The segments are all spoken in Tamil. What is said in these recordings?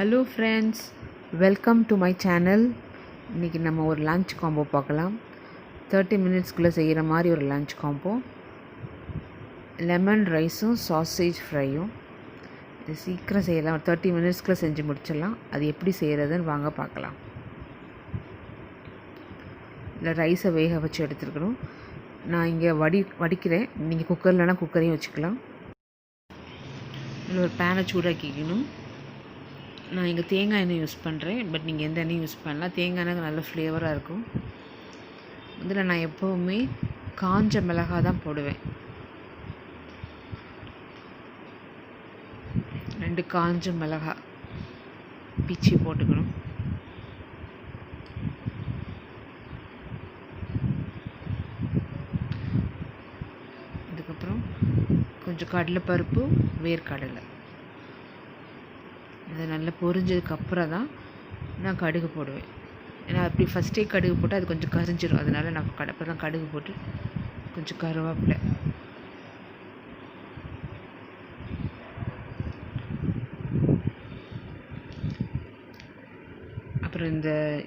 Hello friends, welcome to my channel. இன்றைக்கி நம்ம ஒரு லன்ச் காம்போ பார்க்கலாம். 30 மினிட்ஸ்க்குள்ளே செய்கிற மாதிரி ஒரு லன்ச் காம்போ. லெமன் ரைஸும் சாசேஜ் ஃப்ரையும். இது சீக்கிரம் செய்யலாம், 30 மினிட்ஸ்க்குள்ளே செஞ்சு முடிச்சிடலாம். அது எப்படி செய்கிறதுன்னு வாங்க பார்க்கலாம். இல்லை, ரைஸை வேக வச்சு எடுத்துருக்கணும். நான் இங்கே வடிக்கிறேன். நீங்கள் குக்கர்லனா குக்கரையும் வச்சுக்கலாம். இதில் ஒரு பேனை சூடாக்கிக்கணும். நான் இங்கே தேங்காய் எண்ணெய் யூஸ் பண்ணுறேன், பட் நீங்கள் எந்த எண்ணெயும் யூஸ் பண்ணலாம். தேங்காய் எண்ணெய் நல்ல ஃப்ளேவராக இருக்கும். இதில் நான் எப்போவுமே காஞ்ச மிளகாய் தான் போடுவேன். 2 காஞ்ச மிளகாய் பிச்சு போட்டுக்கணும். அதுக்கப்புறம் கொஞ்சம் கடலைப்பருப்பு, வேர்க்கடலை. அது நல்லா பொரிஞ்சதுக்கப்புறம் தான் நான் கடுகு போடுவேன். ஏன்னா அப்படி ஃபஸ்ட்டே கடுகு போட்டால் அது கொஞ்சம் கரிஞ்சிடும். அதனால் நான் அப்போ தான் கடுகு போட்டு கொஞ்சம் கருவேப்பிலை, அப்புறம்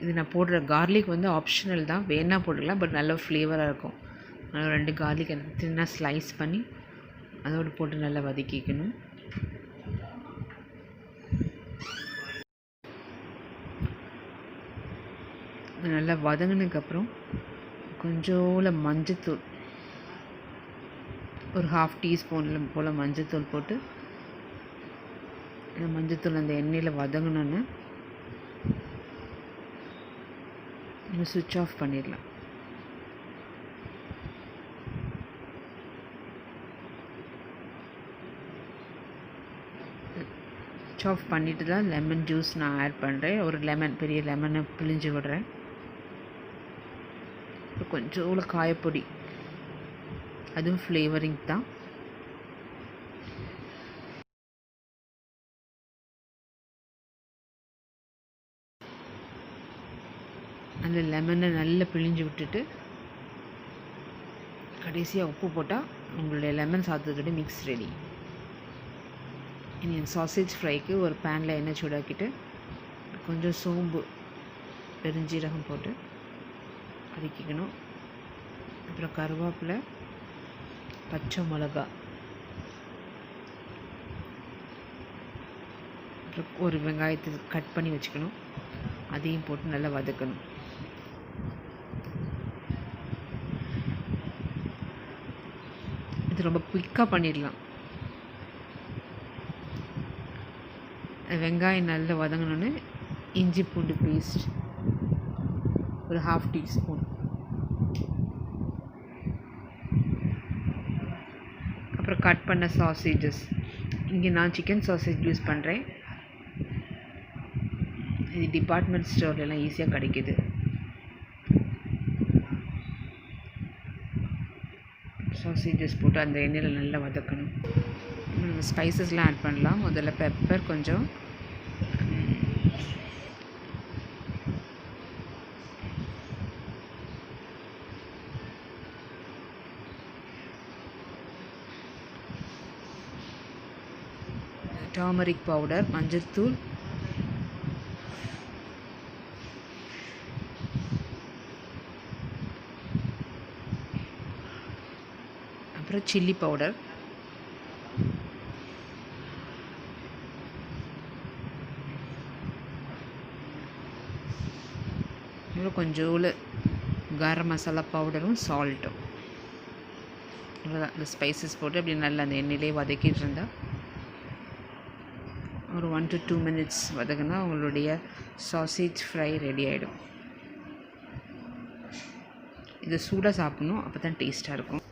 இது நான் போடுற கார்லிக் வந்து ஆப்ஷனல் தான், வேணால் போட்டுக்கலாம். பட் நல்ல ஃப்ளேவராக இருக்கும். நல்லா 2 கார்லிக் எனக்கு தின்னாக ஸ்லைஸ் பண்ணி அதோடு போட்டு நல்லா வதக்கிக்கணும். நல்லா வதங்கினதுக்கப்புறம் கொஞ்சோல மஞ்சத்தூள், ஒரு 1/2 டீஸ்பூனில் போல் மஞ்சத்தூள் போட்டு, அந்த மஞ்சத்தூள் அந்த எண்ணெயில் வதங்கணுன்னு நம்ம சுவிட்ச் ஆஃப் பண்ணிடலாம். சுவிட்ச் ஆஃப் பண்ணிவிட்டு தான் லெமன் ஜூஸ் நான் ஆட் பண்ணுறேன். ஒரு பெரிய லெமனை பிழிஞ்சு விடுறேன். கொஞ்சோல காயப்பொடி, அதுவும் ஃப்ளேவரிங் தான். அந்த லெமனை நல்லா பிழிஞ்சு விட்டுட்டு கடைசியாக உப்பு போட்டால் உங்களுடைய லெமன் சாதத்தோட மிக்ஸ் ரெடி. இனி சாசேஜ் ஃப்ரைக்கு ஒரு பேனில் எண்ணெய் சூடாக்கிட்டு கொஞ்சம் சோம்பு, பெருஞ்சீரகம் போட்டு வதக்கிக்கணும். அப்புறம் கருவேப்பிலை, பச்சை மிளகா, அப்புறம் ஒரு வெங்காயத்தை கட் பண்ணி வச்சுக்கணும். அதையும் போட்டு நல்லா வதக்கணும். இது ரொம்ப குயிக்காக பண்ணிடலாம். வெங்காயம் நல்லா வதங்கணுன்னு இஞ்சி பூண்டு பேஸ்ட் ஒரு 1/2 டீஸ்பூன், அப்புறம் கட் பண்ண சாசேஜஸ். இங்கே நான் சிக்கன் சாசேஜ் யூஸ் பண்ணுறேன். இது டிபார்ட்மெண்ட் ஸ்டோர்லாம் ஈஸியாக கிடைக்கிது. சாசேஜஸ் போட்டு அந்த எண்ணெயில் நல்லா வதக்கணும். ஸ்பைசஸ்லாம் ஆட் பண்ணலாம். முதல்ல பெப்பர் கொஞ்சம், டர்மரிக் பவுடர், மஞ்சள்தூள், அப்புறம் சில்லி பவுடர், அப்புறம் கொஞ்சோல கரம் மசாலா பவுடரும் சால்ட்டும். இவ்வளோதான். இந்த ஸ்பைசஸ் போட்டு அப்படி நல்லா அந்த எண்ணெயிலே வதக்கிட்டு இருந்தால் ஒரு 1 to 2 மினிட்ஸ் வதங்கினா உங்களுடைய சாசேஜ் ஃப்ரை ரெடி ஆகிடும். இதை சூடாக சாப்பிட்ணும், அப்போ தான் டேஸ்ட்டாக இருக்கும்.